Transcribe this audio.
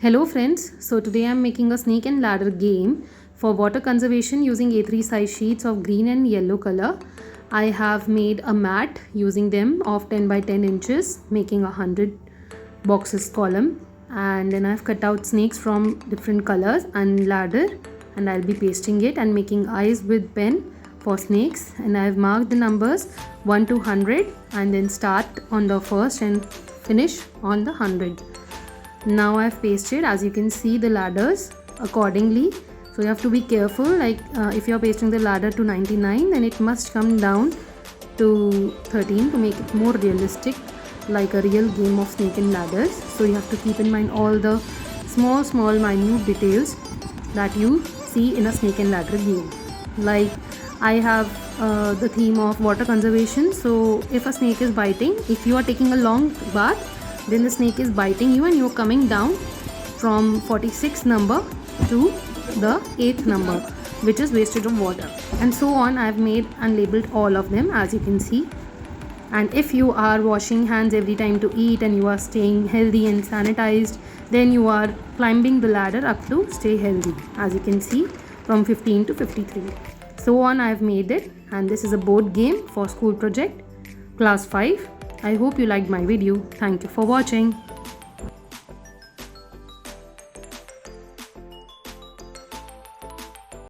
Hello friends, so today I am making a snake and ladder game for water conservation using A3 size sheets of green and yellow color. I have made a mat using them of 10 by 10 inches, making 100 boxes column, and then I have cut out snakes from different colors and ladder, and I'll be pasting it and making eyes with pen for snakes, and I have marked the numbers 1 to 100 and then start on the first and finish on the 100. Now I've pasted, as you can see, the ladders accordingly. So you have to be careful, like if you're pasting the ladder to 99, then it must come down to 13 to make it more realistic, like a real game of snake and ladders. So you have to keep in mind all the small minute details that you see in a snake and ladder game. Like I have the theme of water conservation. So if a snake is biting, if you are taking a long bath, then the snake is biting you and you're coming down from 46th number to the 8th number, which is wastage of water, and so on. I've made and labeled all of them, as you can see. And if you are washing hands every time to eat and you are staying healthy and sanitized, then you are climbing the ladder up to stay healthy, as you can see, from 15 to 53. So on I've made it, and this is a board game for school project class 5. I hope you liked my video. Thank you for watching.